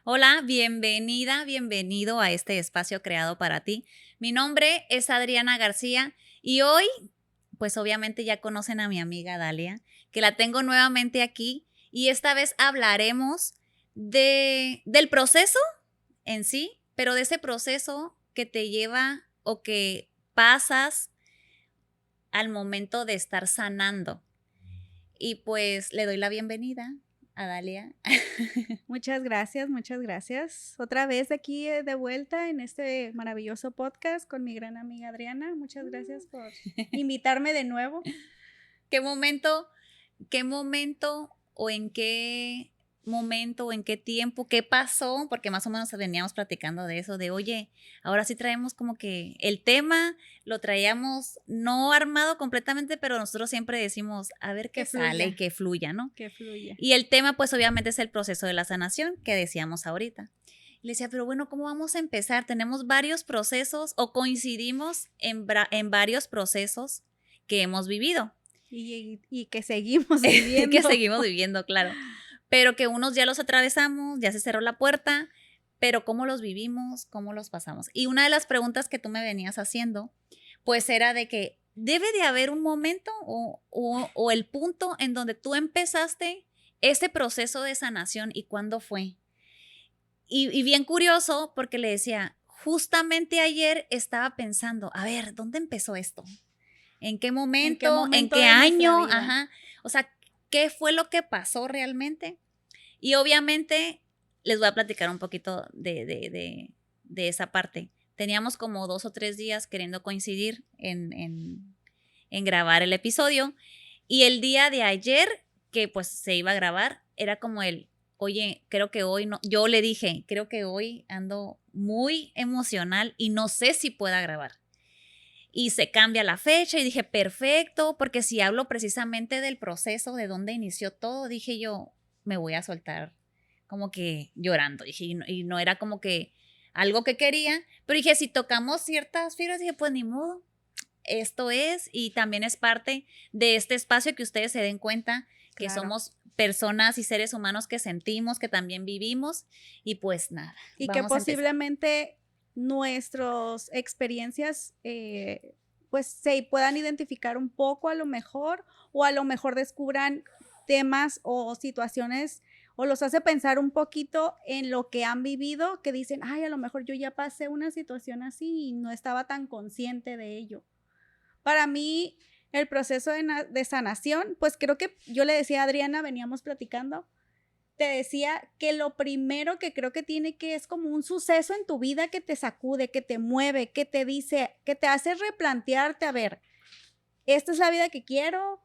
Hola, bienvenida, bienvenido a este espacio creado para ti. Mi nombre es Adriana García y hoy, pues obviamente ya conocen a mi amiga Dalia, que la tengo nuevamente aquí y esta vez hablaremos del proceso en sí, pero de ese proceso que te lleva o que pasas al momento de estar sanando. Y pues le doy la bienvenida a Dalia. Muchas gracias, muchas gracias. Otra vez aquí de vuelta en este maravilloso podcast con mi gran amiga Adriana. Muchas gracias por invitarme de nuevo. ¿Qué momento, qué momento o en qué momento o en qué tiempo, qué pasó? Porque más o menos veníamos platicando de eso, de oye, ahora sí traemos como que el tema lo traíamos no armado completamente, pero nosotros siempre decimos, a ver qué Que sale y fluya, que fluya, ¿no? que fluya. Y el tema, pues obviamente es el proceso de la sanación que decíamos ahorita. Le decía, pero bueno, ¿cómo vamos a empezar? Tenemos varios procesos o coincidimos en varios procesos que hemos vivido. Y que seguimos Que viviendo. seguimos viviendo, claro. Pero que unos ya los atravesamos, ya se cerró la puerta, pero ¿cómo los vivimos? ¿Cómo los pasamos? Y una de las preguntas que tú me venías haciendo, pues era de que debe de haber un momento o el punto en donde tú empezaste ese proceso de sanación y cuándo fue. Y bien curioso porque le decía, justamente ayer estaba pensando, a ver, ¿dónde empezó esto? ¿En qué ¿En qué momento? ¿En momento qué de nuestra año? vida? Ajá. O sea, ¿qué fue lo que pasó realmente? Y obviamente les voy a platicar un poquito de esa parte. Teníamos como 2 o 3 días queriendo coincidir en grabar el episodio y el día de ayer que pues se iba a grabar era como oye, creo que hoy no, yo le dije, creo que hoy ando muy emocional y no sé si pueda grabar y se cambia la fecha y dije, perfecto, porque si hablo precisamente del proceso, de dónde inició todo, dije yo, me voy a soltar como que llorando, dije, y no era como que algo que quería, pero dije, si tocamos ciertas fibras, dije, pues ni modo, esto es, y también es parte de este espacio que ustedes se den cuenta que Claro. somos personas y seres humanos que sentimos, que también vivimos, y pues nada, Y que vamos a empezar. posiblemente nuestras experiencias pues se puedan identificar un poco a lo mejor, o a lo mejor descubran temas o situaciones, o los hace pensar un poquito en lo que han vivido, que dicen, ay, a lo mejor yo ya pasé una situación así y no estaba tan consciente de ello. Para mí, el proceso de sanación, pues creo que yo le decía a Adriana, veníamos platicando, te decía que lo primero que creo que tiene que es como un suceso en tu vida que te sacude, que te mueve, que te dice, que te hace replantearte, a ver, esta es la vida que quiero,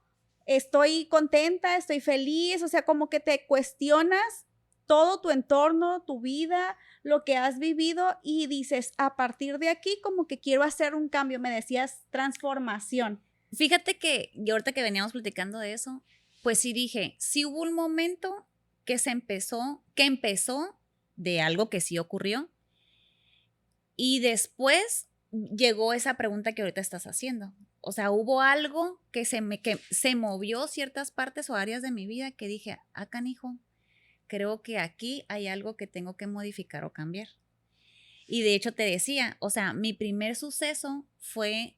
estoy contenta, estoy feliz, o sea, como que te cuestionas todo tu entorno, tu vida, lo que has vivido y dices, a partir de aquí como que quiero hacer un cambio, me decías transformación. Fíjate que yo ahorita que veníamos platicando de eso, pues sí dije, sí hubo un momento que empezó de algo que sí ocurrió y después llegó esa pregunta que ahorita estás haciendo. O sea, hubo algo que se movió ciertas partes o áreas de mi vida que dije, ah, canijo, creo que aquí hay algo que tengo que modificar o cambiar. Y de hecho te decía, o sea, mi primer suceso fue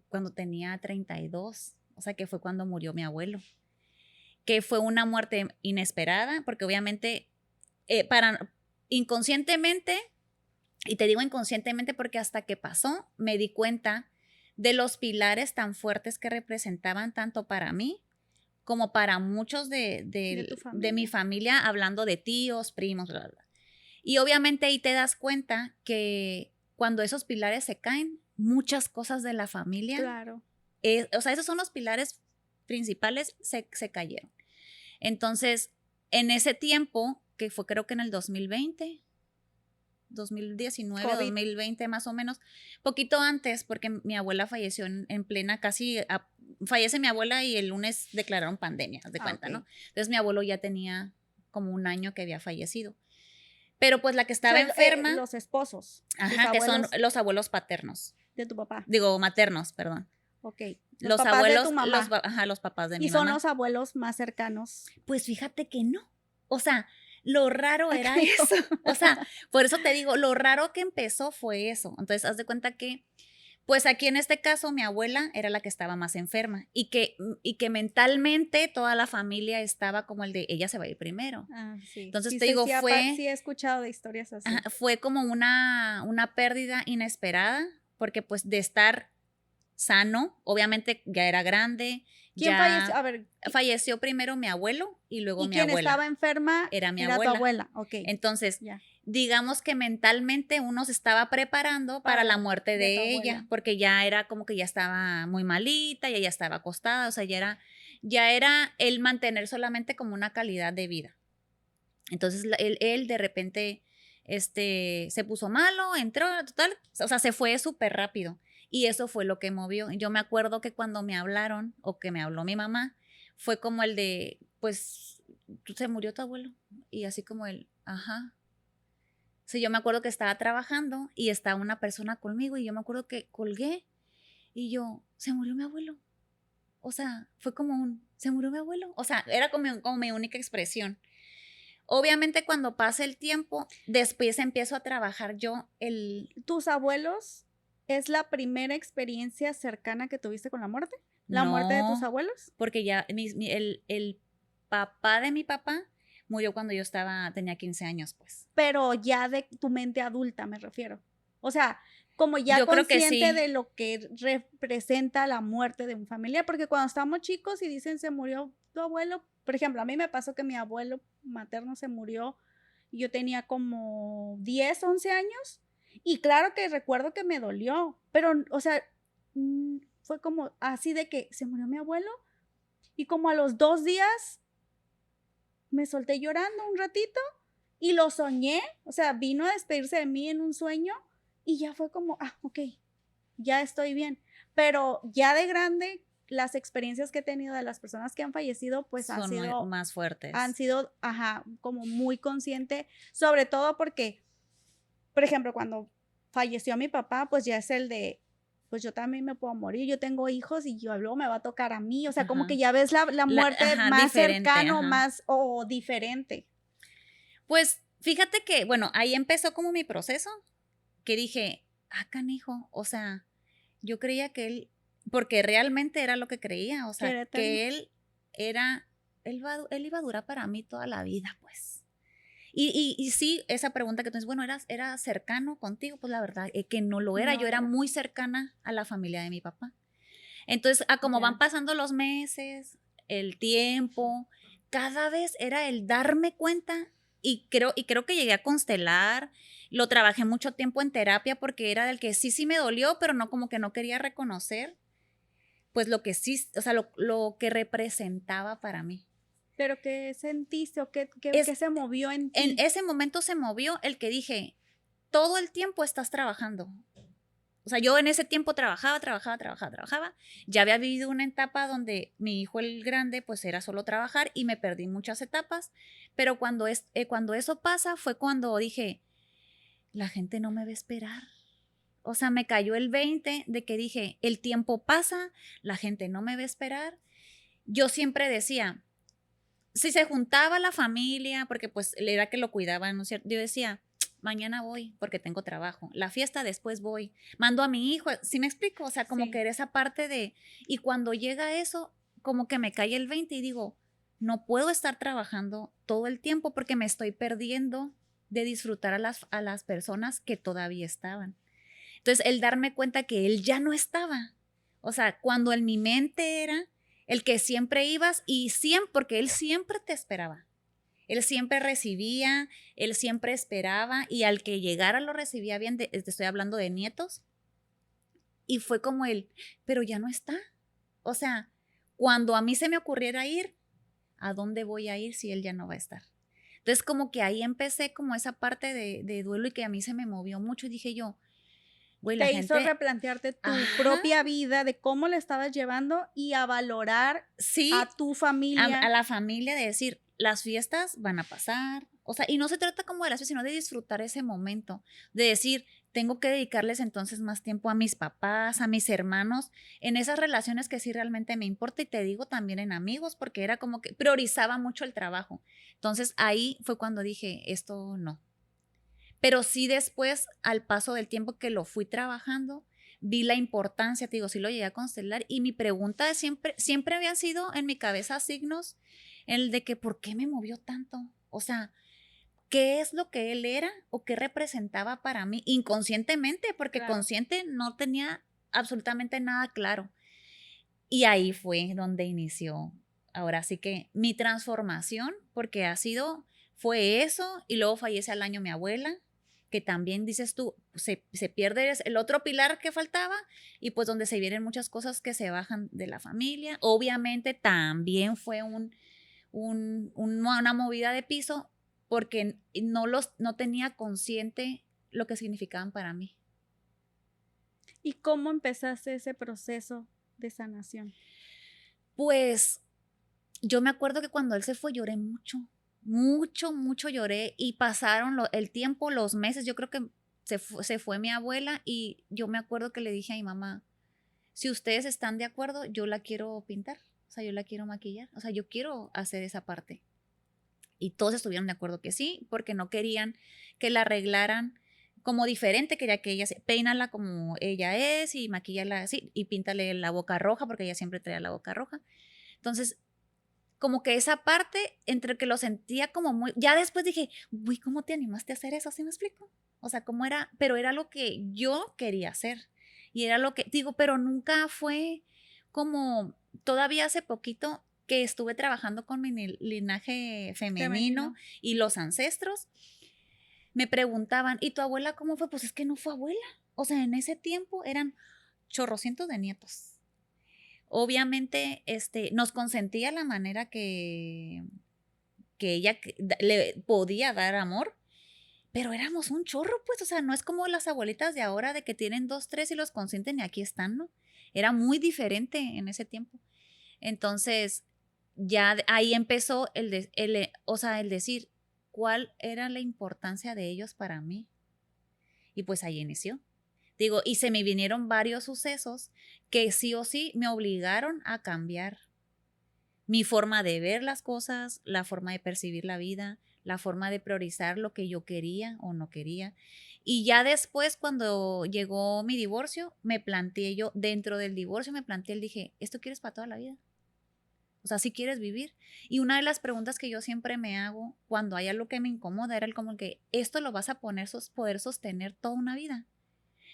cuando tenía 32, o sea, que fue cuando murió mi abuelo, que fue una muerte inesperada, porque obviamente, para inconscientemente, y te digo inconscientemente porque hasta que pasó, me di cuenta de los pilares tan fuertes que representaban tanto para mí como para muchos De tu de mi familia. familia, hablando de tíos, primos, bla, bla, bla. Y obviamente ahí te das cuenta que cuando esos pilares se caen, muchas cosas de la familia Claro. o sea, esos son los pilares principales, se cayeron. Entonces, en ese tiempo, que fue creo que en el 2020, 2019, COVID. 2020 más o menos, poquito antes, porque mi abuela falleció en plena, fallece mi abuela y el lunes declararon pandemia, haz de Ah, cuenta, ok. ¿no? Entonces mi abuelo ya tenía como un año que había fallecido. Pero pues la que estaba Son enferma, los esposos, tus ajá, que son abuelos los abuelos paternos, de tu papá. digo maternos, perdón. Ok. Los Los papás de tu abuelos, mamá. ajá, los papás de Y mi son mamá. los abuelos más cercanos. Pues fíjate que no. O sea, lo raro era Ay, eso. O sea, por eso te digo, lo raro que empezó fue eso. Entonces, haz de cuenta que, pues aquí en este caso, mi abuela era la que estaba más enferma y que mentalmente toda la familia estaba como el de ella se va a ir primero. Ah, sí. Entonces Sí, te sí, digo, sí, sí he escuchado de historias así. fue como una pérdida inesperada, porque pues de estar sano, obviamente ya era grande, ¿Quién falleció? ya A ver, falleció primero mi abuelo y luego y mi quien abuela, estaba enferma era mi era tu abuela. abuela. Ok, Entonces, ya. digamos que mentalmente uno se estaba preparando para la muerte De tu de ella, abuela. porque ya era como que ya estaba muy malita, y ella estaba acostada, o sea, ya era el mantener solamente como una calidad de vida. Entonces él de repente se puso malo, entró, total, o sea, se fue súper rápido. Y eso fue lo que movió. Yo me acuerdo que cuando me hablaron o que me habló mi mamá, fue como el de, pues, se murió tu abuelo. Y así como el, ajá. Sí, yo me acuerdo que estaba trabajando y estaba una persona conmigo y yo me acuerdo que colgué y yo, se murió mi abuelo. O sea, fue como se murió mi abuelo. O sea, era como mi única expresión. Obviamente cuando pasa el tiempo, después empiezo a trabajar yo ¿Tus abuelos es la primera experiencia cercana que tuviste con la muerte? ¿La muerte de tus no, abuelos? porque ya el papá de mi papá murió cuando yo tenía 15 años, pues. Pero ya de tu mente adulta, me refiero. O sea, como ya Yo creo que consciente sí. de lo que representa la muerte de un familiar, porque cuando estamos chicos y dicen se murió tu abuelo, por ejemplo, a mí me pasó que mi abuelo materno se murió y yo tenía como 10, 11 años y claro que recuerdo que me dolió, pero, o sea, fue como así de que se murió mi abuelo y como a los 2 días me solté llorando un ratito y lo soñé, o sea, vino a despedirse de mí en un sueño y ya fue como, okey, ya estoy bien. Pero ya de grande, las experiencias que he tenido de las personas que han fallecido, pues Son más han fuertes. sido, ajá, como muy consciente, sobre todo porque, por ejemplo, cuando falleció mi papá, pues ya es el de, pues yo también me puedo morir, yo tengo hijos y yo luego me va a tocar a mí, o sea, como que Ajá. ya ves la muerte Ajá, más diferente, cercano, ajá. más o diferente. Pues fíjate que, bueno, ahí empezó como mi proceso, que dije, canijo, o sea, yo creía que porque realmente era lo que creía, o Que sea, era eterno. que era, él iba a durar para mí toda la vida, pues. Y sí, esa pregunta que tú dices, bueno, ¿era cercano contigo? Pues la verdad es que no lo era, No yo era era, muy cercana a la familia de mi papá. Entonces, a como van ya. pasando los meses, el tiempo, cada vez era el darme cuenta y creo que llegué a constelar, lo trabajé mucho tiempo en terapia porque era del que sí me dolió, pero no como que no quería reconocer, pues lo que sí, o sea, lo que representaba para mí. Pero, ¿qué sentiste o qué Es, se movió en en ti? ese momento se movió el que dije, todo el tiempo estás trabajando. O sea, yo en ese tiempo trabajaba. Ya había vivido una etapa donde mi hijo el grande pues era solo trabajar y me perdí muchas etapas, pero cuando eso pasa fue cuando dije, la gente no me va a esperar. O sea, me cayó el 20 de que dije, el tiempo pasa, la gente no me va a esperar. Yo siempre decía, si se juntaba la familia, porque pues era que lo cuidaban, ¿no es cierto? Yo decía, mañana voy porque tengo trabajo. La fiesta después voy. Mando a mi hijo, ¿sí me explico? O sea, como que Sí, era esa parte de... Y cuando llega eso, como que me cae el 20 y digo, no puedo estar trabajando todo el tiempo porque me estoy perdiendo de disfrutar a las personas que todavía estaban. Entonces, el darme cuenta que él ya no estaba. O sea, cuando en mi mente era el que siempre ibas y siempre, porque él siempre te esperaba. Él siempre recibía, él siempre esperaba y al que llegara lo recibía bien, te estoy hablando de nietos. Y fue como él, pero ya no está. O sea, cuando a mí se me ocurriera ir, ¿a dónde voy a ir si él ya no va a estar? Entonces como que ahí empecé como esa parte de duelo y que a mí se me movió mucho y dije yo, güey, la te hizo gente, replantearte tu ajá, propia vida, de cómo la estabas llevando y a valorar sí, a tu a familia. la familia de decir, las fiestas van a pasar, o sea, y no se trata como de las fiestas, sino de disfrutar ese momento, de decir, tengo que dedicarles entonces más tiempo a mis papás, a mis hermanos, en esas relaciones que sí realmente me importa y te digo también en amigos, porque era como que priorizaba mucho el trabajo. Entonces ahí fue cuando dije, esto no. Pero sí después, al paso del tiempo que lo fui trabajando, vi la importancia, te digo, sí lo llegué a constelar y mi pregunta de siempre habían sido en mi cabeza signos, el de que ¿por qué me movió tanto? O sea, ¿qué es lo que él era o qué representaba para mí inconscientemente? Porque Claro. consciente no tenía absolutamente nada claro. Y ahí fue donde inició, ahora sí que mi transformación, porque fue eso, y luego fallece al año mi abuela, que también dices tú, se pierde el otro pilar que faltaba, y pues donde se vienen muchas cosas que se bajan de la familia. Obviamente también fue una movida de piso, porque no tenía consciente lo que significaban para mí. ¿Y cómo empezaste ese proceso de sanación? Pues yo me acuerdo que cuando él se fue lloré mucho, mucho, mucho lloré y pasaron el tiempo, los meses, yo creo que se fue mi abuela y yo me acuerdo que le dije a mi mamá, si ustedes están de acuerdo, yo la quiero pintar, o sea, yo la quiero maquillar, o sea, yo quiero hacer esa parte. Y todos estuvieron de acuerdo que sí, porque no querían que la arreglaran como diferente, quería que ella peínala como ella es y maquíllala así y píntale la boca roja, porque ella siempre traía la boca roja. Entonces, como que esa parte, entre que lo sentía como muy, ya después dije, uy, ¿cómo te animaste a hacer eso? ¿Sí me explico? O sea, cómo era, pero era lo que yo quería hacer. Y era lo que, digo, pero nunca fue como, todavía hace poquito que estuve trabajando con mi linaje femenino Femenino. y los ancestros, me preguntaban, ¿y tu abuela cómo fue? Pues es que no fue abuela. O sea, en ese tiempo eran chorrocientos de nietos. Obviamente, nos consentía la manera que ella le podía dar amor, pero éramos un chorro, pues, o sea, no es como las abuelitas de ahora de que tienen dos, tres y los consienten y aquí están, ¿no? Era muy diferente en ese tiempo. Entonces, ya ahí empezó o sea, el decir cuál era la importancia de ellos para mí. Y pues ahí inició. Digo, y se me vinieron varios sucesos que sí o sí me obligaron a cambiar mi forma de ver las cosas, la forma de percibir la vida, la forma de priorizar lo que yo quería o no quería. Y ya después, cuando llegó mi divorcio, me planteé yo, dentro del divorcio, me planteé, dije, ¿esto quieres para toda la vida? O sea, si quieres vivir. Y una de las preguntas que yo siempre me hago cuando hay algo que me incomoda era el como que, ¿esto lo vas a poder sostener toda una vida?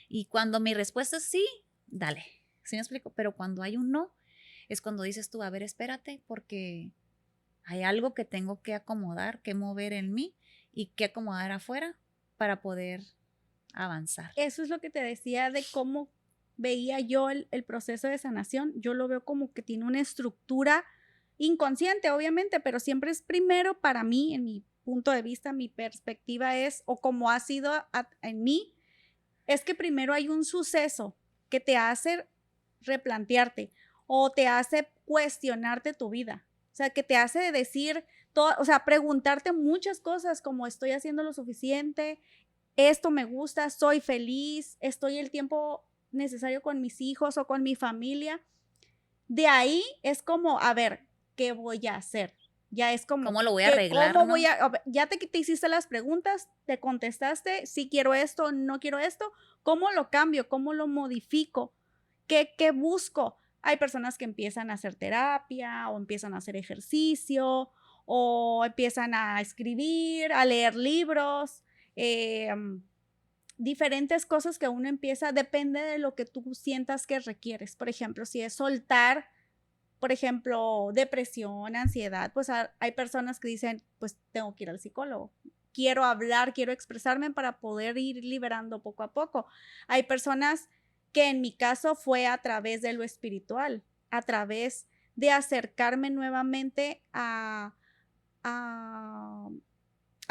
Y cuando mi respuesta es sí, dale. ¿Sí me explico? Pero cuando hay un no, es cuando dices tú, a ver, espérate, porque hay algo que tengo que acomodar, que mover en mí y que acomodar afuera para poder avanzar. Eso es lo que te decía de cómo veía yo el proceso de sanación. Yo lo veo como que tiene una estructura inconsciente, obviamente, pero siempre es primero para mí, en mi punto de vista, mi perspectiva es, o como ha sido en mí, es que primero hay un suceso que te hace replantearte o te hace cuestionarte tu vida. O sea, que te hace decir, todo, o sea, preguntarte muchas cosas como estoy haciendo lo suficiente, esto me gusta, soy feliz, estoy el tiempo necesario con mis hijos o con mi familia. De ahí es como, a ver, ¿qué voy a hacer? Ya es como, ¿Cómo lo voy a arreglar, ¿cómo voy no? a ver, ya te hiciste las preguntas, te contestaste, si quiero esto, no quiero esto, ¿cómo lo cambio? ¿Cómo lo modifico? ¿Qué busco? Hay personas que empiezan a hacer terapia o empiezan a hacer ejercicio o empiezan a escribir, a leer libros, eh, diferentes cosas que uno empieza, depende de lo que tú sientas que requieres. Por ejemplo, si es soltar, por ejemplo, depresión, ansiedad, pues hay personas que dicen, pues tengo que ir al psicólogo. Quiero hablar, quiero expresarme para poder ir liberando poco a poco. Hay personas que en mi caso fue a través de lo espiritual, a través de acercarme nuevamente a, a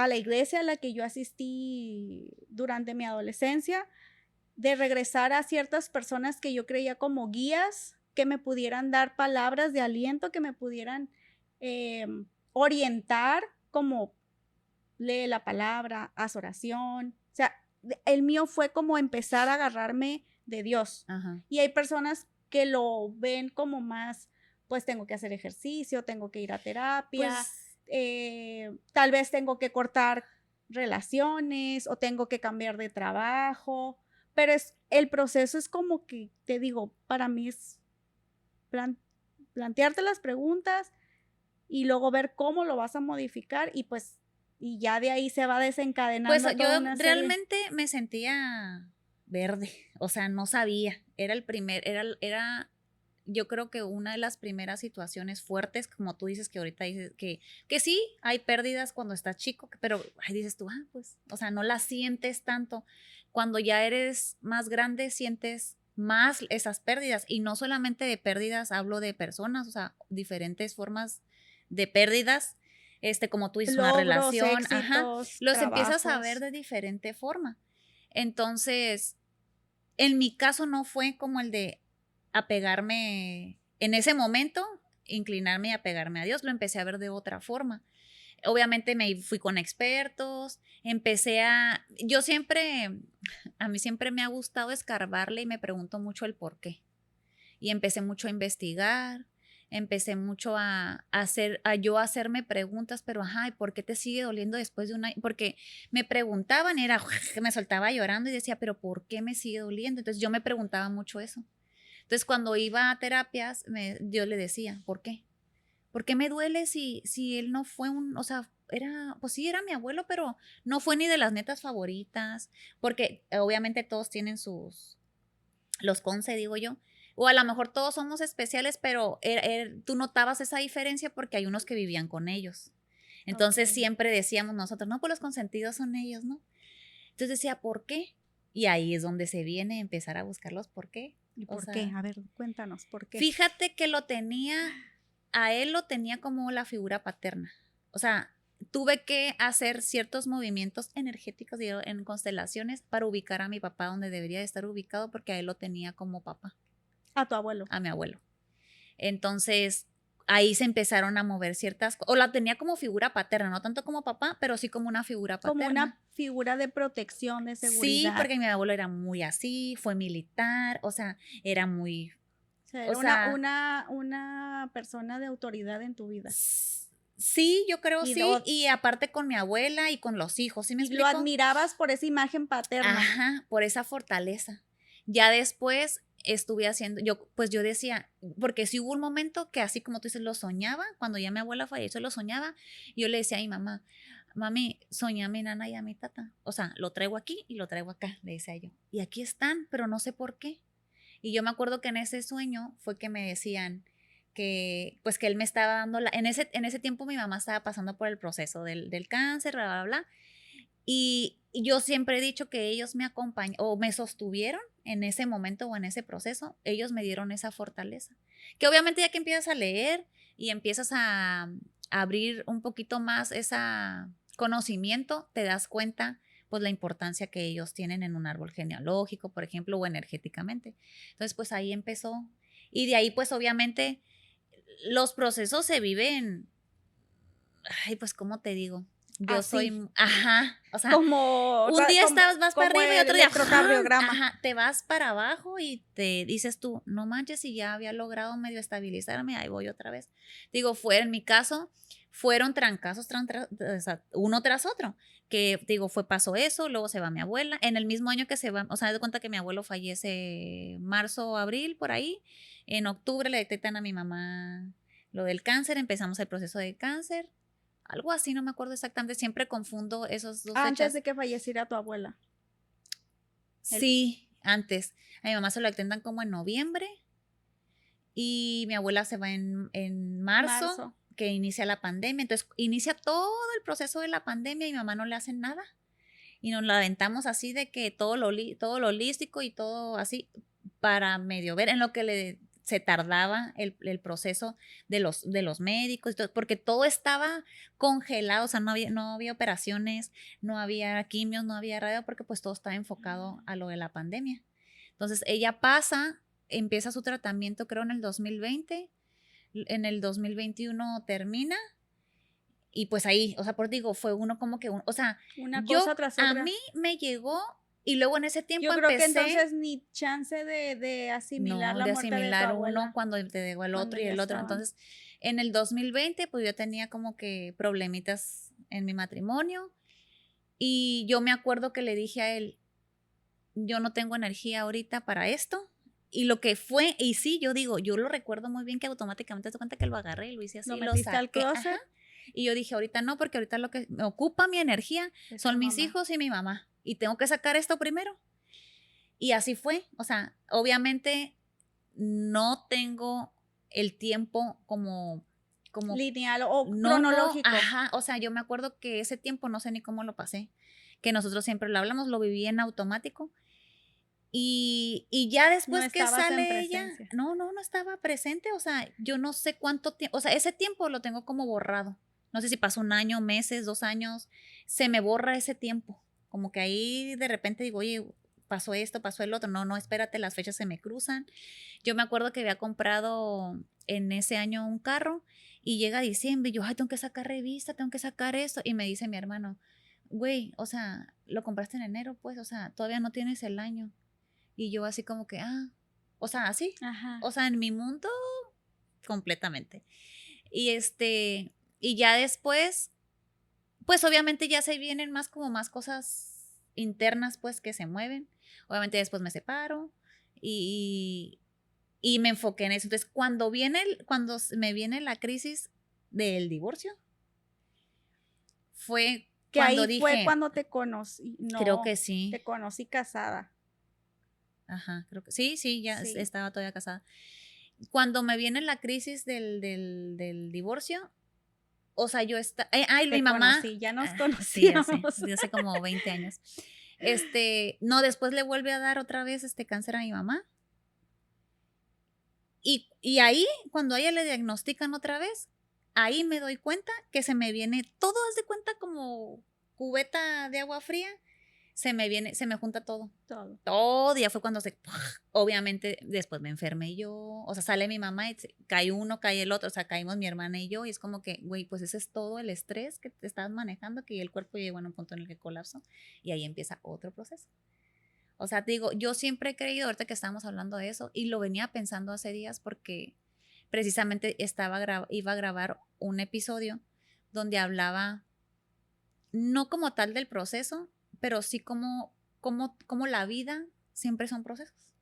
la iglesia a la que yo asistí durante mi adolescencia, de regresar a ciertas personas que yo creía como guías, que me pudieran dar palabras de aliento, que me pudieran orientar, como lee la palabra, haz oración. O sea, el mío fue como empezar a agarrarme de Dios. Ajá. Y hay personas que lo ven como más, pues tengo que hacer ejercicio, tengo que ir a terapia, tal vez tengo que cortar relaciones o tengo que cambiar de trabajo, pero el proceso es como que, te digo, para mí es plantearte las preguntas y luego ver cómo lo vas a modificar y pues, y ya de ahí se va desencadenando Pues yo toda una serie. realmente me sentía verde, o sea, no sabía, era yo creo que una de las primeras situaciones fuertes, como tú dices que ahorita dices que sí, hay pérdidas cuando estás chico, pero ay, dices tú, pues, o sea, no las sientes tanto. Cuando ya eres más grande, sientes más esas pérdidas, y no solamente de pérdidas, hablo de personas, o sea, diferentes formas de pérdidas, como tú dices, una Logros, relación, ajá, éxitos, los empiezas a ver trabajos. de diferente forma. Entonces, en mi caso no fue como el de apegarme en ese momento, inclinarme y apegarme a Dios, lo empecé a ver de otra forma. Obviamente me fui con expertos, a mí siempre me ha gustado escarbarle y me pregunto mucho el por qué. Y empecé mucho a investigar, empecé mucho a yo hacerme preguntas, pero ¿y por qué te sigue doliendo después de un año? Porque me preguntaban, me soltaba llorando y decía, pero ¿por qué me sigue doliendo? Entonces yo me preguntaba mucho eso. Entonces cuando iba a terapias, yo le decía, ¿por qué? ¿Por qué me duele si él no fue o sea, pues sí, era mi abuelo, pero no fue ni de las netas favoritas? Porque obviamente todos tienen los conce, digo yo. O a lo mejor todos somos especiales, pero tú notabas esa diferencia porque hay unos que vivían con ellos. Entonces siempre decíamos nosotros, no, pues los consentidos son ellos, ¿no? Entonces decía, ¿por qué? Y ahí es donde se viene a empezar a buscar los por qué. ¿Y por qué? A ver, cuéntanos, ¿por qué? Fíjate que a él lo tenía como la figura paterna. O sea, tuve que hacer ciertos movimientos energéticos, digo, en constelaciones para ubicar a mi papá donde debería de estar ubicado, porque a él lo tenía como papá. A tu abuelo. A mi abuelo. Entonces, ahí se empezaron a mover ciertas cosas. O la tenía como figura paterna, no tanto como papá, pero sí como una figura paterna. Como una figura de protección, de seguridad. Sí, porque mi abuelo era muy así, fue militar, o sea, era muy... Era una persona de autoridad en tu vida. Sí, yo creo sí, y aparte con mi abuela y con los hijos, ¿sí me explico? Lo admirabas por esa imagen paterna. Ajá, por esa fortaleza. Ya después estuve haciendo, yo decía, porque sí hubo un momento que así como tú dices, lo soñaba, cuando ya mi abuela falleció, lo soñaba, y yo le decía a mi mamá, mami, soñé a mi nana y a mi tata, o sea, lo traigo aquí y lo traigo acá, le decía yo, y aquí están, pero no sé por qué. Y yo me acuerdo que en ese sueño fue que me decían que, pues que él me estaba dando, en ese tiempo mi mamá estaba pasando por el proceso del cáncer, bla, bla, bla, y yo siempre he dicho que ellos me acompañaron o me sostuvieron en ese momento o en ese proceso, ellos me dieron esa fortaleza. Que obviamente ya que empiezas a leer y empiezas a abrir un poquito más ese conocimiento, te das cuenta pues la importancia que ellos tienen en un árbol genealógico, por ejemplo, o energéticamente. Entonces, pues ahí empezó. Y de ahí, pues obviamente, los procesos se viven, pues, ¿cómo te digo? Yo soy, o sea, como un día vas para arriba y otro día, te vas para abajo y te dices tú, no manches, si ya había logrado medio estabilizarme, ahí voy otra vez. Digo, en mi caso, fueron trancazos uno tras otro, que digo, pasó eso, luego se va mi abuela, en el mismo año que se va, o sea, de cuenta que mi abuelo fallece marzo o abril, por ahí, en octubre le detectan a mi mamá lo del cáncer, empezamos el proceso de cáncer, algo así, no me acuerdo exactamente, siempre confundo esos dos fechas. Antes de que falleciera tu abuela. Sí, antes. A mi mamá se lo detectan como en noviembre y mi abuela se va en marzo, que inicia la pandemia. Entonces, inicia todo el proceso de la pandemia y mi mamá no le hacen nada. Y nos la aventamos así de que todo lo holístico y todo así para medio ver en lo que se tardaba el proceso de los médicos, porque todo estaba congelado, o sea, no había operaciones, no había quimios, no había radio, porque pues todo estaba enfocado a lo de la pandemia. Entonces ella empieza su tratamiento creo en el 2020, en el 2021 termina, y pues ahí, o sea, por digo, fue uno como que, o sea, una cosa tras otra. A mí me llegó Y luego en ese tiempo Yo creo que empecé, entonces ni chance de asimilar no, la de muerte de tu asimilar uno abuela cuando te llegó el cuando otro y ya el otro. estaban. Entonces, en el 2020, pues yo tenía como que problemitas en mi matrimonio y yo me acuerdo que le dije a él, yo no tengo energía ahorita para esto. Y lo que fue, y sí, yo digo, yo lo recuerdo muy bien que automáticamente te cuenta que lo agarré y lo hice así, Lo lo metiste al saqué, ajá. closet Y yo dije, ahorita no, porque ahorita lo que me ocupa mi energía de tu son mis mamá. hijos y mi mamá. Y tengo que sacar esto primero. Y así fue. O sea, obviamente no tengo el tiempo como Lineal o no, cronológico. ajá. O sea, yo me acuerdo que ese tiempo no sé ni cómo lo pasé. Que nosotros siempre lo hablamos, lo viví en automático. Y ya No después que estabas en sale ella, presencia. no estaba presente, o sea, yo no sé cuánto tiempo, o sea, ese tiempo lo tengo como borrado. No sé si pasó un año, meses, 2 años, se me borra ese tiempo. Como que ahí de repente digo, oye, pasó esto, pasó el otro. No, espérate, las fechas se me cruzan. Yo me acuerdo que había comprado en ese año un carro y llega diciembre y yo, ay, tengo que sacar revista, tengo que sacar esto. Y me dice mi hermano, güey, o sea, lo compraste en enero, pues, o sea, todavía no tienes el año. Y yo así como que, o sea, así, Ajá. o sea, en mi mundo completamente. Y y ya después, pues obviamente ya se vienen más como más cosas internas, pues, que se mueven. Obviamente después me separo y, y me enfoqué en eso. Entonces, cuando me viene la crisis del divorcio, fue Que cuando ahí fue dije, cuando te conocí. creo No, que sí. te conocí casada. Ajá, creo que sí, ya Sí. estaba todavía casada. Cuando me viene la crisis del divorcio, o sea, ay, mi Te mamá, conocí, ya nos sí, ya sé, conocíamos. de hace como 20 años. No, después le vuelve a dar otra vez cáncer a mi mamá. Y ahí, cuando a ella le diagnostican otra vez, ahí me doy cuenta que se me viene todo, haz de cuenta como cubeta de agua fría, se me junta todo. Todo. Todo, ya fue cuando obviamente después me enfermé yo, o sea, sale mi mamá y cae uno, cae el otro, o sea, caímos mi hermana y yo, y es como que, güey, pues ese es todo el estrés que te estás manejando, que el cuerpo llegó en un punto en el que colapsó, y ahí empieza otro proceso. O sea, te digo, yo siempre he creído, ahorita que estábamos hablando de eso, y lo venía pensando hace días porque precisamente iba a grabar un episodio donde hablaba, no como tal del proceso, pero sí como la vida siempre son procesos.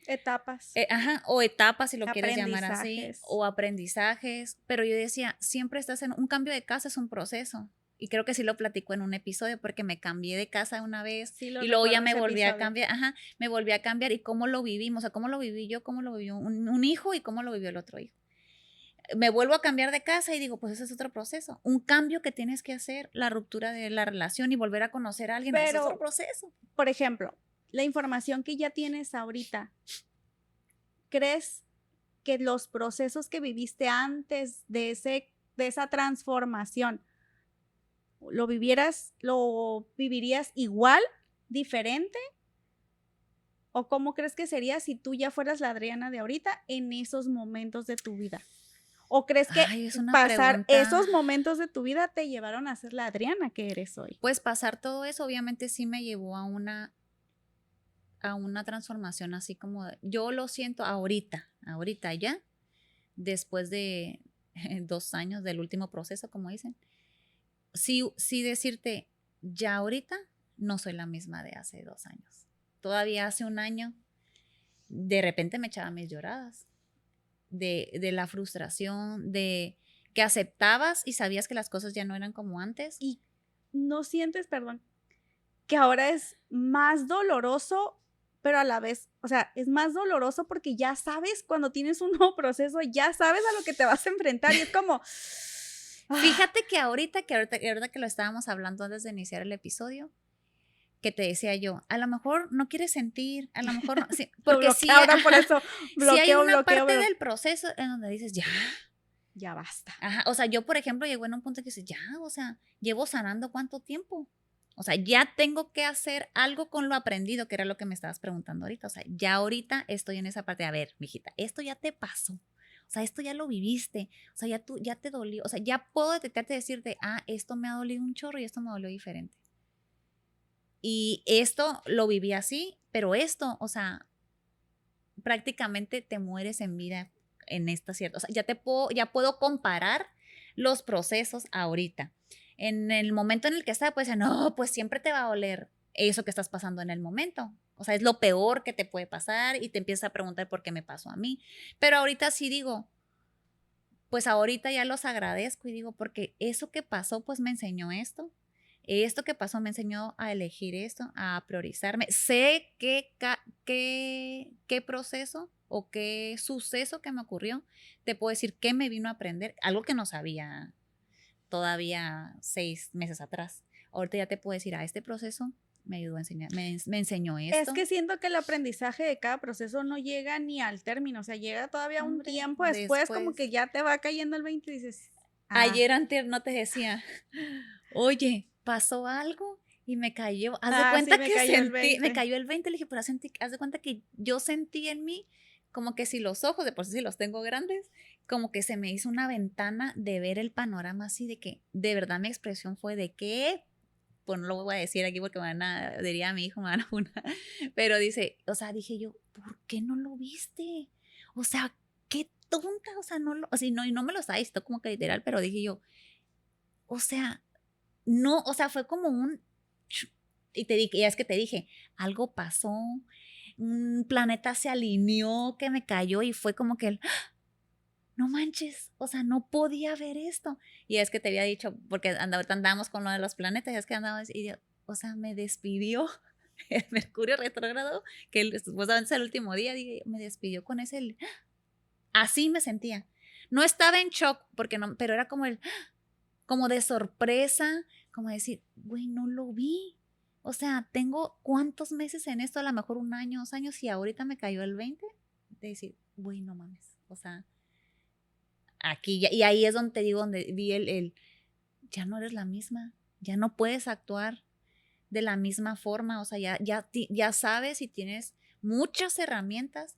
Etapas. Ajá, o etapas, si lo quieres llamar así, Aprendizajes. o aprendizajes, pero yo decía, siempre estás en un cambio de casa, es un proceso. Y creo que sí lo platico en un episodio porque me cambié de casa una vez Sí, lo y luego ya recuerdo me ese volví a episodio. cambiar, ajá, me volví a cambiar y cómo lo vivimos, o sea, cómo lo viví yo, cómo lo vivió un hijo y cómo lo vivió el otro hijo. Me vuelvo a cambiar de casa y digo, pues ese es otro proceso. Un cambio que tienes que hacer, la ruptura de la relación y volver a conocer a alguien, es otro Pero, proceso. por ejemplo, la información que ya tienes ahorita, ¿crees que los procesos que viviste antes de esa transformación, lo vivirías igual, diferente? ¿O cómo crees que sería si tú ya fueras la Adriana de ahorita en esos momentos de tu vida? ¿O crees que Ay, es una pasar pregunta. esos momentos de tu vida te llevaron a ser la Adriana que eres hoy? Pues pasar todo eso obviamente sí me llevó a una transformación así como, yo lo siento ahorita ya, después de 2 años del último proceso, como dicen, sí decirte, ya ahorita no soy la misma de hace 2 años. Todavía hace un año, de repente me echaba mis lloradas de la frustración, de que aceptabas y sabías que las cosas ya no eran como antes. Y no sientes, perdón, que ahora es más doloroso, pero a la vez, o sea, es más doloroso porque ya sabes cuando tienes un nuevo proceso, ya sabes a lo que te vas a enfrentar y es como... Fíjate que ahorita que lo estábamos hablando antes de iniciar el episodio, que te decía yo, a lo mejor no quieres sentir, a lo mejor no, sí, Lo porque bloqueo sí, ahora por ajá, eso, sí hay una parte bloqueo. del proceso en donde dices, Ya basta. ajá, o sea, yo por ejemplo llego en un punto que dices, o sea, llevo sanando cuánto tiempo, o sea, ya tengo que hacer algo con lo aprendido, que era lo que me estabas preguntando ahorita, o sea, ya ahorita estoy en esa parte, a ver, mijita, esto ya te pasó. O sea, esto ya lo viviste, o sea, ya te dolió, o sea, ya puedo detectarte y decirte, esto me ha dolido un chorro y esto me dolió diferente. Y esto lo viví así, pero esto, o sea, prácticamente te mueres en vida en esta cierta, o sea, ya puedo comparar los procesos ahorita. En el momento en el que estaba, pues, no, pues siempre te va a doler eso que estás pasando en el momento. O sea, es lo peor que te puede pasar y te empiezas a preguntar por qué me pasó a mí. Pero ahorita sí digo, pues ahorita ya los agradezco y digo, porque eso que pasó, pues me enseñó esto. Esto que pasó me enseñó a elegir esto, a priorizarme. Sé qué proceso o qué suceso que me ocurrió, te puedo decir qué me vino a aprender, algo que no sabía todavía 6 meses atrás. Ahorita ya te puedo decir, este proceso me ayudó a enseñar, me enseñó esto. Es que siento que el aprendizaje de cada proceso no llega ni al término, o sea, llega todavía un tiempo después, como que ya te va cayendo el 20 y dices... Ayer antes no te decía, oye, pasó algo y me cayó. Haz de cuenta que me cayó el 20. Le dije, pero haz de cuenta que yo sentí en mí como que si los ojos, de por sí los tengo grandes, como que se me hizo una ventana de ver el panorama así de que de verdad mi expresión fue de que, pues no lo voy a decir aquí porque diría a mi hijo, me van a una, pero dice, o sea, dije yo, ¿por qué no lo viste? O sea, qué tonta, o sea, y no me lo sabes, esto como que literal, pero dije yo, o sea, no, o sea, fue como y es que te dije, algo pasó, un planeta se alineó que me cayó y fue como que no manches, o sea, no podía ver esto. Y es que te había dicho, porque andábamos con lo de los planetas, y es que andábamos, o sea, me despidió el Mercurio retrógrado, que supuestamente es el último día, me despidió con ese, así me sentía. No estaba en shock, porque no, pero era como de sorpresa, como decir, güey, no lo vi. O sea, tengo cuántos meses en esto, a lo mejor 1 año, 2 años, y ahorita me cayó el 20, de decir, güey, no mames. O sea, aquí, y ahí es donde te digo, donde vi ya no eres la misma, ya no puedes actuar de la misma forma, o sea, ya sabes y tienes muchas herramientas,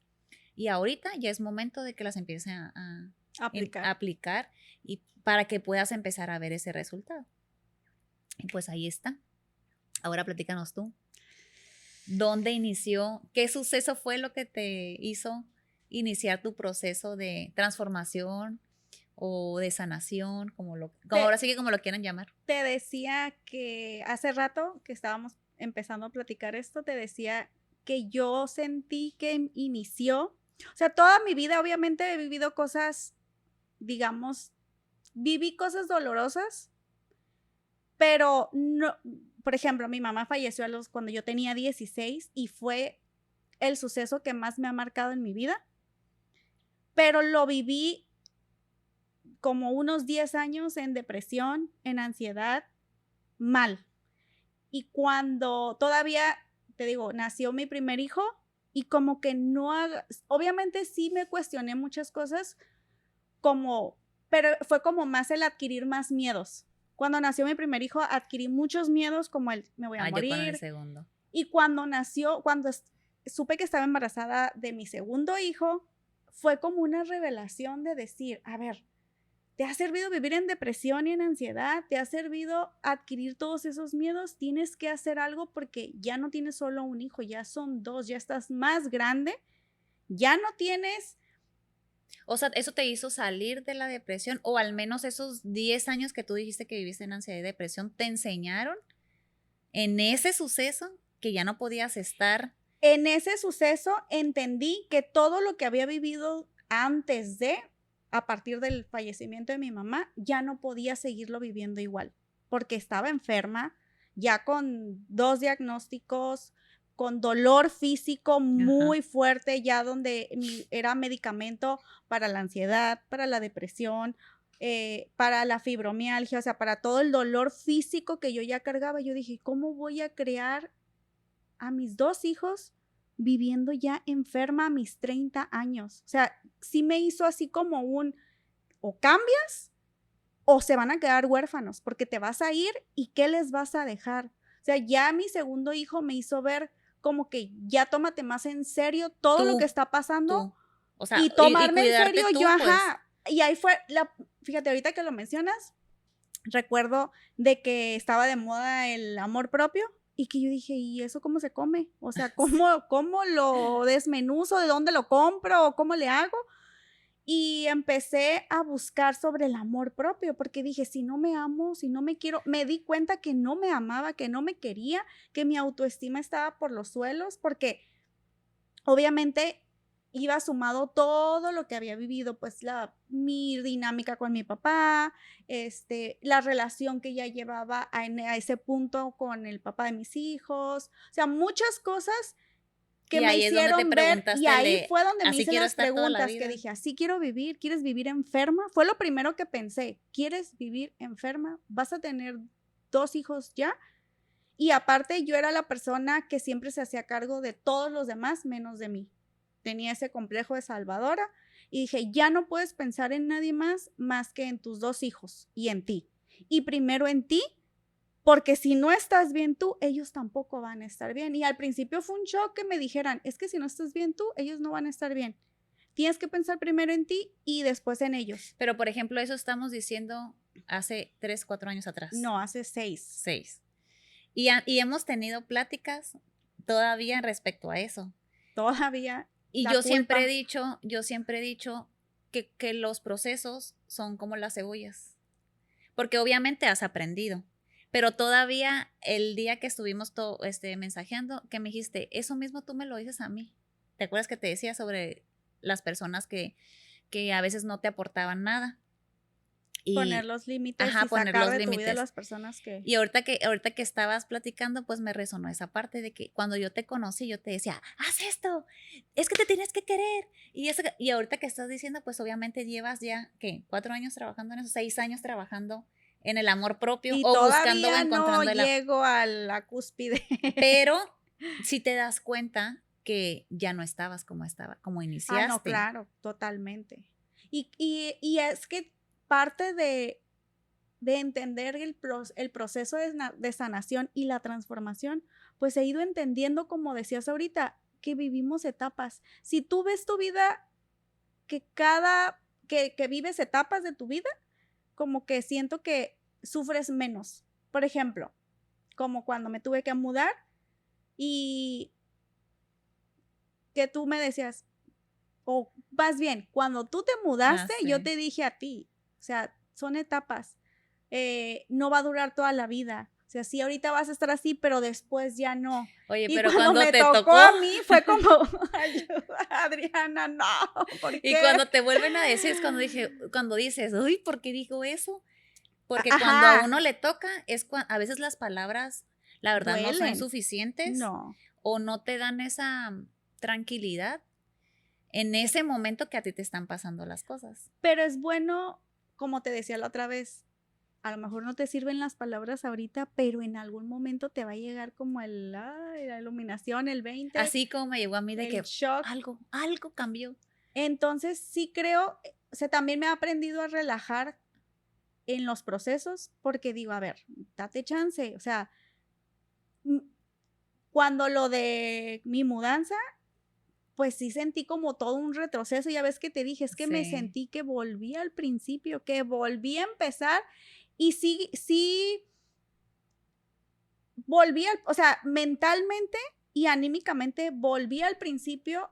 y ahorita ya es momento de que las empieces a aplicar y para que puedas empezar a ver ese resultado. Y pues ahí está. Ahora platícanos tú. ¿Dónde inició? ¿Qué suceso fue lo que te hizo iniciar tu proceso de transformación o de sanación, ahora sí que como lo quieran llamar? Te decía que hace rato que estábamos empezando a platicar esto, te decía que yo sentí que inició, o sea, toda mi vida obviamente he vivido cosas, digamos, viví cosas dolorosas, pero no, por ejemplo, mi mamá falleció cuando yo tenía 16 y fue el suceso que más me ha marcado en mi vida, pero lo viví como unos 10 años en depresión, en ansiedad, mal. Y cuando todavía, te digo, nació mi primer hijo y como que obviamente sí me cuestioné muchas cosas, pero fue como más el adquirir más miedos. Cuando nació mi primer hijo adquirí muchos miedos como me voy a morir. Yo con el segundo. Y cuando supe que estaba embarazada de mi segundo hijo, fue como una revelación de decir, a ver, ¿te ha servido vivir en depresión y en ansiedad? ¿Te ha servido adquirir todos esos miedos? Tienes que hacer algo porque ya no tienes solo un hijo, ya son 2, ya estás más grande, ya no tienes... O sea, ¿eso te hizo salir de la depresión? O al menos esos 10 años que tú dijiste que viviste en ansiedad y depresión, ¿te enseñaron en ese suceso que ya no podías estar? En ese suceso entendí que todo lo que había vivido antes a partir del fallecimiento de mi mamá, ya no podía seguirlo viviendo igual, porque estaba enferma, ya con 2 diagnósticos, con dolor físico muy fuerte, ya donde era medicamento para la ansiedad, para la depresión, para la fibromialgia, o sea, para todo el dolor físico que yo ya cargaba. Yo dije, ¿cómo voy a crear a mis 2 hijos viviendo ya enferma a mis 30 años? O sea, sí me hizo así como o cambias o se van a quedar huérfanos porque te vas a ir y ¿qué les vas a dejar? O sea, ya mi segundo hijo me hizo ver como que ya tómate más en serio todo lo que está pasando. O sea, y tomarme en serio tú, yo, y ahí fue, fíjate, ahorita que lo mencionas, recuerdo de que estaba de moda el amor propio Y que yo dije, ¿y eso cómo se come? O sea, ¿cómo lo desmenuzo? ¿De dónde lo compro? ¿Cómo le hago? Y empecé a buscar sobre el amor propio, porque dije, si no me amo, si no me quiero, me di cuenta que no me amaba, que no me quería, que mi autoestima estaba por los suelos, porque obviamente iba sumado todo lo que había vivido, pues mi dinámica con mi papá, la relación que ya llevaba a ese punto con el papá de mis hijos, o sea, muchas cosas que Y me ahí es donde te hicieron ver, y preguntaste el ahí de, fue donde me ¿así hice quiero las estar toda la preguntas que vida? dije, ¿así quiero vivir? ¿Quieres vivir enferma? Fue lo primero que pensé, ¿quieres vivir enferma? ¿Vas a tener 2 hijos ya? Y aparte yo era la persona que siempre se hacía cargo de todos los demás menos de mí. Tenía ese complejo de salvadora y dije, ya no puedes pensar en nadie más que en tus 2 hijos y en ti. Y primero en ti, porque si no estás bien tú, ellos tampoco van a estar bien. Y al principio fue un shock que me dijeran, es que si no estás bien tú, ellos no van a estar bien. Tienes que pensar primero en ti y después en ellos. Pero, por ejemplo, eso estamos diciendo hace 3, 4 años atrás. No, hace 6. 6. Y hemos tenido pláticas todavía respecto a eso. Todavía. Y yo siempre he dicho que los procesos son como las cebollas. Porque obviamente has aprendido. Pero todavía el día que estuvimos mensajeando, que me dijiste, eso mismo tú me lo dices a mí. ¿Te acuerdas que te decía sobre las personas que a veces no te aportaban nada? Y, poner los límites y sacar de tu vida a las personas que... Y ahorita que estabas platicando, pues me resonó esa parte de que cuando yo te conocí, yo te decía, haz esto, es que te tienes que querer. Y ahorita que estás diciendo, pues obviamente llevas ya, ¿qué? 4 años trabajando en eso, 6 años trabajando en el amor propio y o buscando o encontrando no llego a la cúspide. Pero si te das cuenta que ya no estabas como iniciaste. Ah, no, claro, totalmente. Y es que parte de entender el proceso de sanación y la transformación, pues he ido entendiendo, como decías ahorita, que vivimos etapas. Si tú ves tu vida, que vives etapas de tu vida, como que siento que sufres menos. Por ejemplo, como cuando me tuve que mudar y que tú me decías, o más bien, cuando tú te mudaste, sí. yo te dije a ti, o sea, son etapas, no va a durar toda la vida. O sea, sí, ahorita vas a estar así, pero después ya no. Oye, y pero cuando me tocó a mí, fue como, ayuda, Adriana, no, ¿por qué? Y cuando te vuelven a decir, es cuando dices, uy, ¿por qué dijo eso? Porque Ajá. cuando a uno le toca, a veces las palabras, la verdad, duelen. no son suficientes. No. O no te dan esa tranquilidad en ese momento que a ti te están pasando las cosas. Pero es bueno, como te decía la otra vez, a lo mejor no te sirven las palabras ahorita, pero en algún momento te va a llegar como la iluminación, el 20. Así como me llegó a mí de que shock. algo cambió. Entonces sí creo, o sea, también me he aprendido a relajar en los procesos, porque digo, a ver, date chance, o sea, cuando lo de mi mudanza, pues sí sentí como todo un retroceso. Ya ves que te dije, es que me sentí que volví al principio, que volví a empezar y sí volví, o sea, mentalmente y anímicamente volví al principio.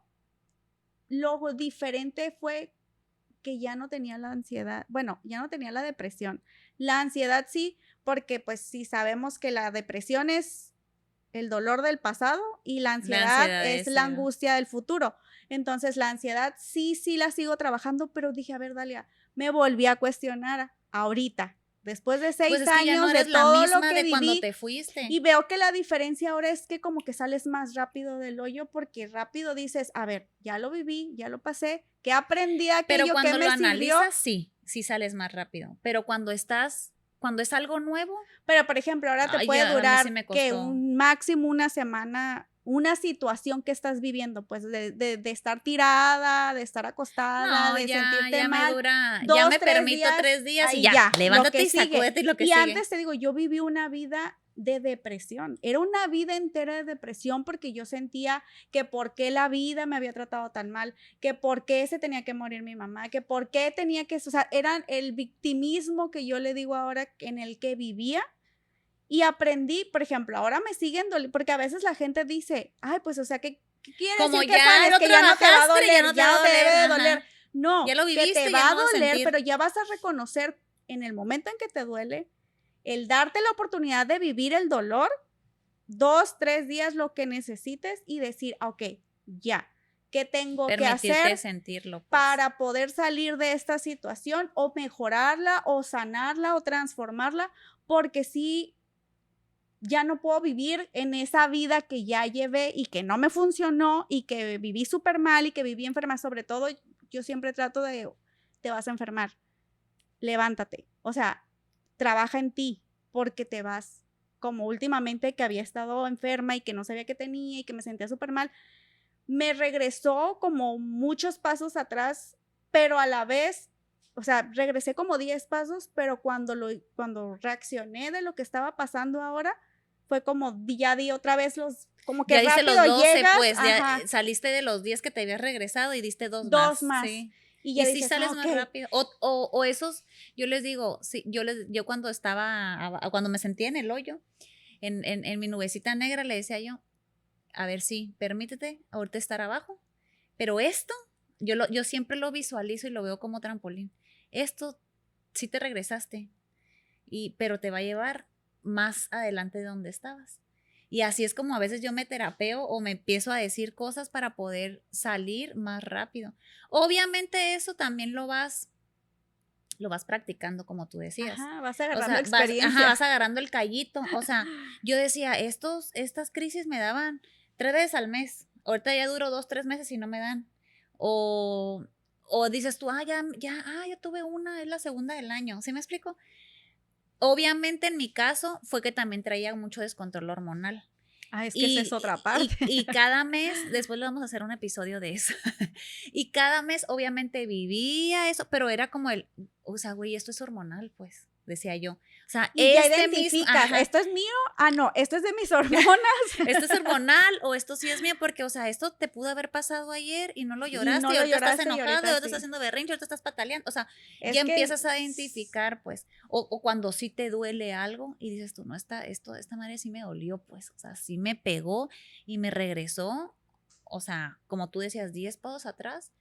Lo diferente fue que ya no tenía la ansiedad, bueno, ya no tenía la depresión. La ansiedad sí, porque pues sí sabemos que la depresión es el dolor del pasado y la ansiedad es la angustia del futuro. Entonces, la ansiedad sí la sigo trabajando, pero dije, a ver, Dalia, me volví a cuestionar ahorita, después de 6 pues es que años ya no de eres todo la misma lo que de viví, cuando te fuiste. Y veo que la diferencia ahora es que como que sales más rápido del hoyo, porque rápido dices, a ver, ya lo viví, ya lo pasé, ¿qué aprendí aquello? Pero cuando que me lo analizas, sirvió? sí sales más rápido. Pero cuando es algo nuevo. Pero, por ejemplo, ahora te puede durar que un máximo una semana, una situación que estás viviendo, pues de estar tirada, de estar acostada, de sentirte mal. Ya me permito 3 días y ya, levántate y sacúdete y lo que sigue. Y antes te digo, yo viví una vida de depresión. Era una vida entera de depresión porque yo sentía que por qué la vida me había tratado tan mal, que por qué se tenía que morir mi mamá, que por qué tenía que, o sea, era el victimismo que yo le digo ahora en el que vivía. Y aprendí, por ejemplo, ahora me siguen doliendo, porque a veces la gente dice, ay, pues, o sea, ¿qué quiere Como decir que ya sales? lo Que ya no te va a trabajaste, doler, ya no te ya va no a te debe de doler, doler. ajá. No, Ya lo que viviste, te ya va a no vas a doler, sentir. pero ya vas a reconocer en el momento en que te duele, el darte la oportunidad de vivir el dolor, 2, 3 días, lo que necesites, y decir, ok, ya, ¿qué tengo que Permitirte hacer sentirlo, pues. para poder salir de esta situación o mejorarla o sanarla o transformarla? Porque sí, ya no puedo vivir en esa vida que ya llevé y que no me funcionó y que viví súper mal y que viví enferma. Sobre todo, yo siempre trato de, te vas a enfermar, levántate. O sea, trabaja en ti porque te vas. Como últimamente que había estado enferma y que no sabía qué tenía y que me sentía súper mal, me regresó como muchos pasos atrás, pero a la vez, o sea, regresé como 10 pasos, pero cuando reaccioné de lo que estaba pasando ahora, fue como ya di otra vez como que Ya diste los rápido 12, llegas, pues, ya ajá, saliste de los 10 que te habías regresado y diste 2 2 más, más. sí. Y ya Y sí dices, sales más ok. rápido. O esos, yo les digo, sí, yo cuando cuando me sentía en el hoyo, en mi nubecita negra, le decía yo, a ver, sí, permítete ahorita estar abajo, pero esto, yo siempre lo visualizo y lo veo como trampolín. Esto sí te regresaste, pero te va a llevar más adelante de donde estabas. Y así es como a veces yo me terapeo o me empiezo a decir cosas para poder salir más rápido. Obviamente eso también lo vas practicando, como tú decías. Ajá, vas O agarrando sea, experiencia. vas agarrando el callito. O sea, yo decía, estas crisis me daban 3 veces al mes. Ahorita ya duro 2, 3 meses y no me dan. O, o dices tú, ya tuve una, es la segunda del año. ¿Sí me explico? Obviamente en mi caso fue que también traía mucho descontrol hormonal. Ah, es que esa es otra parte. Y cada mes, después le vamos a hacer un episodio de eso. Y cada mes, obviamente, vivía eso, pero era como o sea, güey, esto es hormonal, pues, decía yo. O sea, Y ya mismo, identificas, ajá, ¿esto es mío? Ah, no, esto es de mis hormonas. esto es hormonal o esto sí es mío, porque, o sea, esto te pudo haber pasado ayer y no lo Y lloraste no y lo ahorita estás lloraste y enojado y ahorita ahorita estás sí. haciendo berrinche, ahorita estás pataleando. O sea, ya Es que empiezas a identificar, pues, o cuando sí te duele algo y dices tú, no, esta madre sí me dolió, pues, o sea, sí me pegó y me regresó, o sea, como tú decías, 10 pasos atrás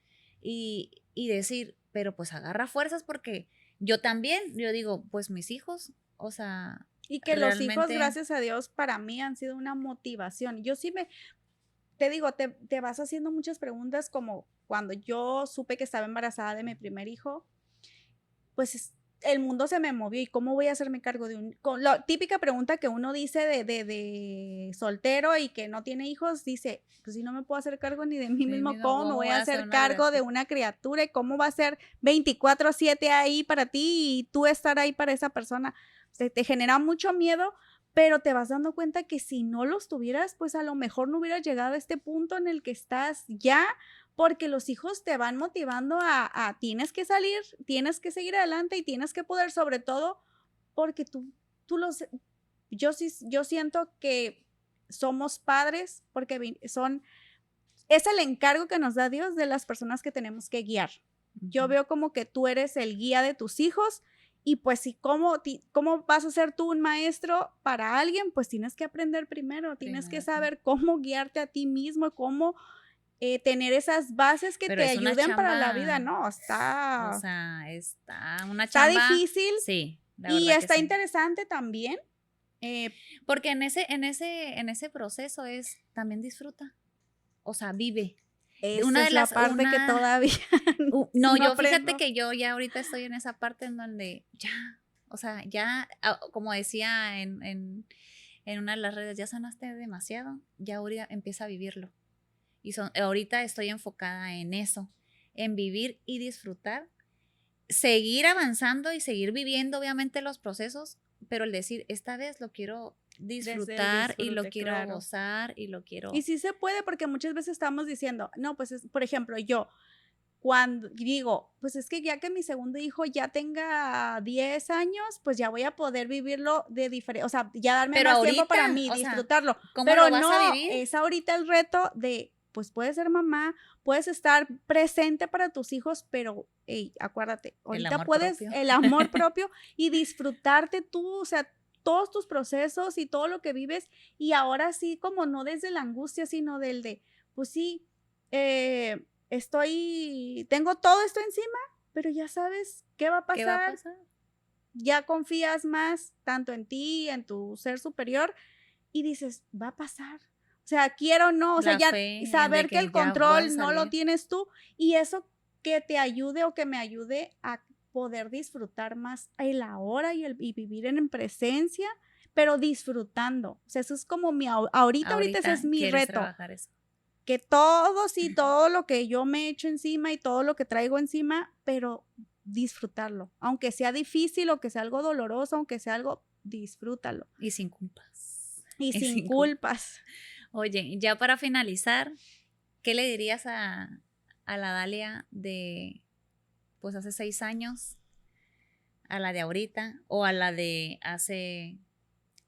y decir, pero pues agarra fuerzas porque yo también, yo digo, pues mis hijos, o sea, y que los hijos, realmente, gracias a Dios, para mí han sido una motivación. Yo sí te digo, te vas haciendo muchas preguntas como cuando yo supe que estaba embarazada de mi primer hijo, pues el mundo se me movió y cómo voy a hacerme cargo la típica pregunta que uno dice de soltero y que no tiene hijos, dice, pues si no me puedo hacer cargo ni de mí de mismo, mismo, ¿cómo me ¿cómo voy voy a a hacer hacer una cargo de criatura? una criatura y cómo va a ser 24/7 ahí para ti y tú estar ahí para esa persona? Te genera mucho miedo, pero te vas dando cuenta que si no los tuvieras, pues a lo mejor no hubieras llegado a este punto en el que estás ya, porque los hijos te van motivando a tienes que salir, tienes que seguir adelante y tienes que poder, sobre todo porque tú los, yo siento que somos padres porque es el encargo que nos da Dios de las personas que tenemos que guiar. Yo veo como que tú eres el guía de tus hijos y pues si cómo vas a ser tú un maestro para alguien, pues tienes que aprender primero, tienes que Primero, sí. saber cómo guiarte a ti mismo, cómo tener esas bases que Pero te es una ayuden para la vida, chamba, no, o sea, está una está chamba, difícil sí, la y verdad que está sí. interesante también. Porque en ese proceso también disfruta, o sea, vive. Esa Una de es la las, parte que todavía no, no yo fíjate aprendo. que yo ya ahorita estoy en esa parte en donde ya, o sea, ya, como decía en una de las redes, ya sanaste demasiado, ya ahorita empieza a vivirlo. Y ahorita estoy enfocada en eso, en vivir y disfrutar, seguir avanzando y seguir viviendo obviamente los procesos, pero el decir, esta vez lo quiero Desde el disfrutar y lo disfrute, quiero claro. gozar y lo Y quiero... sí se puede porque muchas veces estamos diciendo, no, pues por ejemplo, yo cuando digo, pues es que ya que mi segundo hijo ya tenga 10 años, pues ya voy a poder vivirlo de diferente, o sea, ya darme Pero más tiempo ahorita, para mí, o sea, disfrutarlo. ¿cómo Pero lo vas a no, vivir? es ahorita el reto de, pues puedes ser mamá, puedes estar presente para tus hijos, pero hey, acuérdate, El ahorita amor puedes propio. el amor propio y disfrutarte tú, o sea, todos tus procesos y todo lo que vives, y ahora sí, como no desde la angustia, sino del de, pues sí, tengo todo esto encima, pero ya sabes qué va a ¿Qué va a pasar, pasar? ya confías más tanto en ti, en tu ser superior, y dices, va a pasar. O sea, quiero o no, o sea, La ya fe en de saber que que el ya va a control no lo salir. tienes tú, y eso que te ayude o que me ayude a poder disfrutar más el ahora y vivir en presencia, pero disfrutando. O sea, eso es como ahorita ese es Ahorita mi quieres reto, trabajar eso. que todo, sí, todo lo que yo me echo encima y todo lo que traigo encima, pero disfrutarlo. Aunque sea difícil o que sea algo doloroso, aunque sea algo, disfrútalo. Y sin culpas. Y Y sin sin culpas. culpas. Oye, ya para finalizar, ¿qué le dirías a la Dalia de, pues, hace 6 años, a la de ahorita o a la de hace,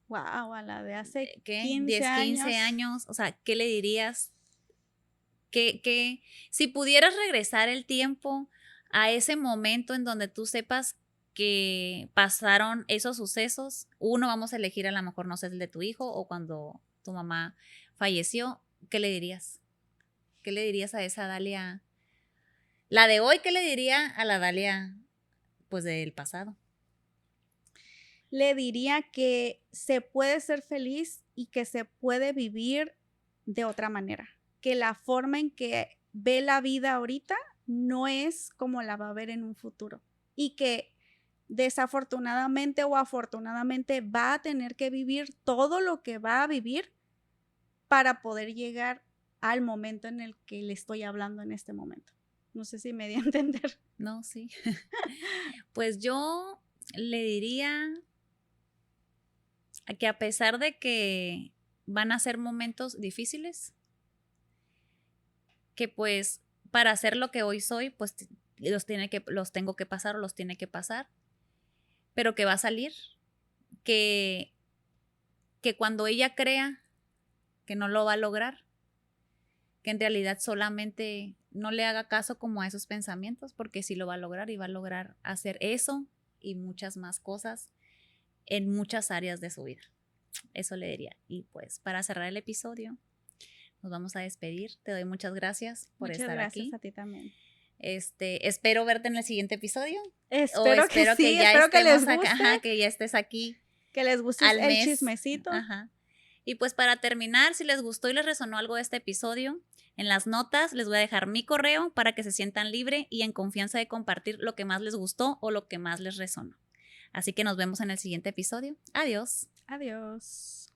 Wow, a la de hace ¿qué? 15 10, 15 años. años. O sea, ¿qué le dirías? Que si pudieras regresar el tiempo a ese momento en donde tú sepas que pasaron esos sucesos, uno, vamos a elegir a lo mejor, no sé, el de tu hijo o cuando tu mamá falleció, ¿qué le dirías? ¿Qué le dirías a esa Dalia? La de hoy, ¿qué le diría a la Dalia, pues, del pasado? Le diría que se puede ser feliz y que se puede vivir de otra manera. Que la forma en que ve la vida ahorita no es como la va a ver en un futuro. Y que desafortunadamente o afortunadamente va a tener que vivir todo lo que va a vivir para poder llegar al momento en el que le estoy hablando en este momento. No sé si me di a entender. No, sí. Pues yo le diría que a pesar de que van a ser momentos difíciles, que pues para ser lo que hoy soy, pues los tengo que pasar o los tiene que pasar, pero que va a salir, que, que cuando ella crea que no lo va a lograr, que en realidad solamente no le haga caso como a esos pensamientos, porque sí lo va a lograr y va a lograr hacer eso y muchas más cosas en muchas áreas de su vida. Eso le diría. Y pues para cerrar el episodio, nos vamos a despedir. Te doy muchas gracias por Muchas estar gracias aquí. a ti también. Espero verte en el siguiente episodio. Espero que sí, ya espero que les estemos acá, guste. ajá, que ya estés aquí Que les guste al el mes. chismecito. Ajá. Y pues para terminar, si les gustó y les resonó algo de este episodio, en las notas les voy a dejar mi correo para que se sientan libre y en confianza de compartir lo que más les gustó o lo que más les resonó. Así que nos vemos en el siguiente episodio. Adiós. Adiós.